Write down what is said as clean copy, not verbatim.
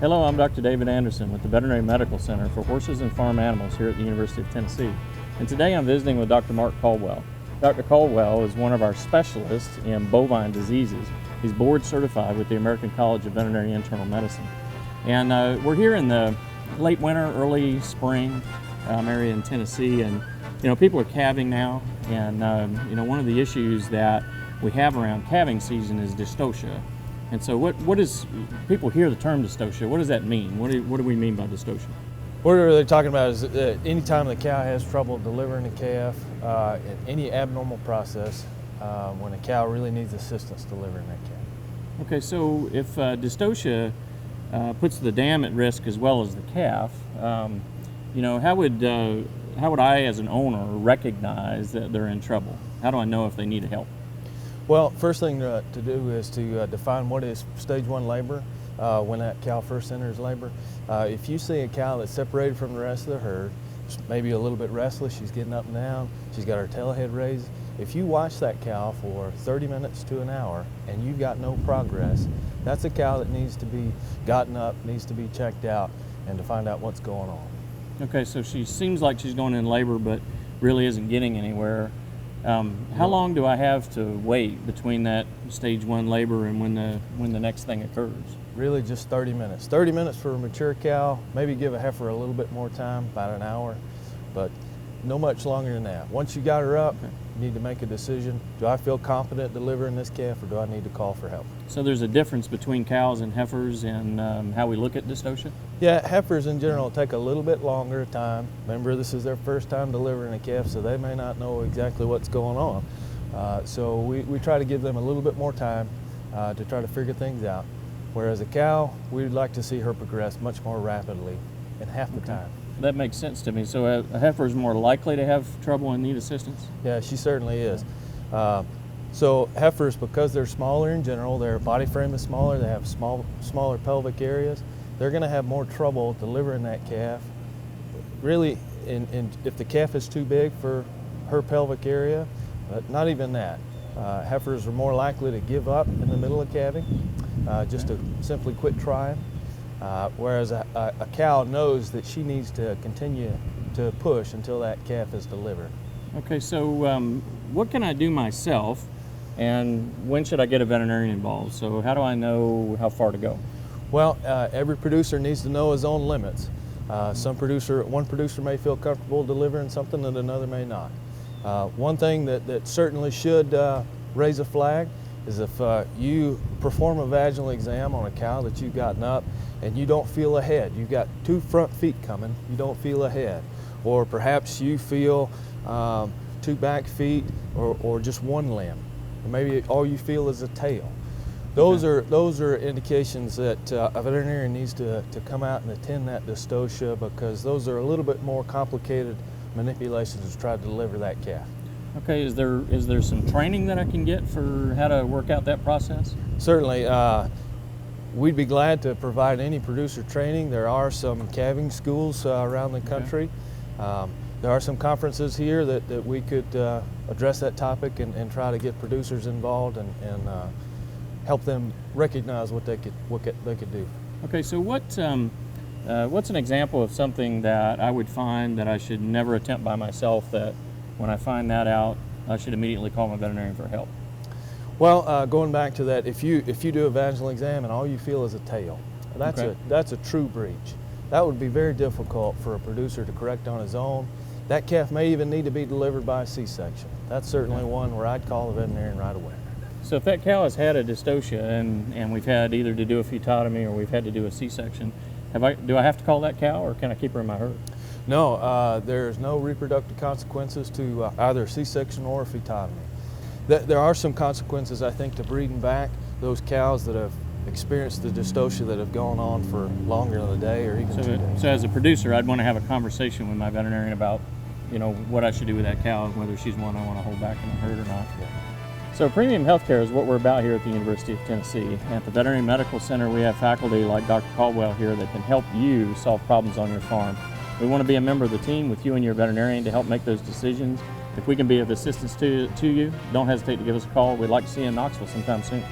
Hello, I'm Dr. David Anderson with the Veterinary Medical Center for Horses and Farm Animals here at the University of Tennessee. And today I'm visiting with Dr. Marc Caldwell. Dr. Caldwell is one of our specialists in bovine diseases. He's board certified with the American College of Veterinary Internal Medicine. And we're here in the late winter, early spring area in Tennessee, and people are calving now, and one of the issues that we have around calving season is dystocia. And so what is, people hear the term dystocia, what does that mean? What do we mean by dystocia? What we're really talking about is anytime the cow has trouble delivering a calf, in any abnormal process, when a cow really needs assistance delivering that calf. Okay, so if dystocia puts the dam at risk as well as the calf, how would I as an owner recognize that they're in trouble? How do I know if they need help? Well, first thing to do is to define what is stage 1 labor when that cow first enters labor. If you see a cow that's separated from the rest of the herd, maybe a little bit restless, she's getting up and down, she's got her tail head raised. If you watch that cow for 30 minutes to an hour and you've got no progress, that's a cow that needs to be gotten up, needs to be checked out, and to find out what's going on. Okay, so she seems like she's going in labor but really isn't getting anywhere. How long do I have to wait between that stage 1 labor and when the next thing occurs? Really just 30 minutes. 30 minutes for a mature cow, maybe give a heifer a little bit more time, about an hour, but no much longer than that. Once you got her up, you need to make a decision. Do I feel confident delivering this calf, or do I need to call for help? So there's a difference between cows and heifers in how we look at dystocia? Yeah, heifers in general take a little bit longer time. Remember, this is their first time delivering a calf, so they may not know exactly what's going on. So we try to give them a little bit more time to try to figure things out. Whereas a cow, we'd like to see her progress much more rapidly in half the time. That makes sense to me. So a heifer is more likely to have trouble and need assistance? Yeah, she certainly is. So heifers, because they're smaller in general, their body frame is smaller, they have smaller pelvic areas, they're going to have more trouble delivering that calf. Really, if the calf is too big for her pelvic area, but not even that. Heifers are more likely to give up in the middle of calving, just to simply quit trying. Whereas a cow knows that she needs to continue to push until that calf is delivered. Okay, so what can I do myself, and when should I get a veterinarian involved? So how do I know how far to go? Well, every producer needs to know his own limits. One producer may feel comfortable delivering something that another may not. One thing that certainly should raise a flag is if you perform a vaginal exam on a cow that you've gotten up and you don't feel a head. You've got 2 front feet coming, you don't feel a head. Or perhaps you feel 2 back feet or just 1 limb. Or maybe all you feel is a tail. Those are indications that a veterinarian needs to come out and attend that dystocia, because those are a little bit more complicated manipulations to try to deliver that calf. Okay, is there some training that I can get for how to work out that process? Certainly. We'd be glad to provide any producer training. There are some calving schools around the country. Okay. There are some conferences here that we could address that topic and try to get producers involved and help them recognize what they could do. Okay, so what's an example of something that I would find that I should never attempt by myself, that when I find that out, I should immediately call my veterinarian for help? Well, going back to that, if you do a vaginal exam and all you feel is a tail, that's a true breach. That would be very difficult for a producer to correct on his own. That calf may even need to be delivered by a C-section. That's certainly one where I'd call the veterinarian right away. So if that cow has had a dystocia and we've had either to do a phytotomy or we've had to do a C-section, do I have to call that cow, or can I keep her in my herd? No, there's no reproductive consequences to either a C-section or a phytotomy. There are some consequences, I think, to breeding back those cows that have experienced the dystocia that have gone on for longer than a day or even 2 days. So as a producer, I'd want to have a conversation with my veterinarian about, what I should do with that cow and whether she's one I want to hold back in the herd or not. Yeah. So premium healthcare is what we're about here at the University of Tennessee. At the Veterinary Medical Center, we have faculty like Dr. Caldwell here that can help you solve problems on your farm. We want to be a member of the team with you and your veterinarian to help make those decisions. If we can be of assistance to you, don't hesitate to give us a call. We'd like to see you in Knoxville sometime soon.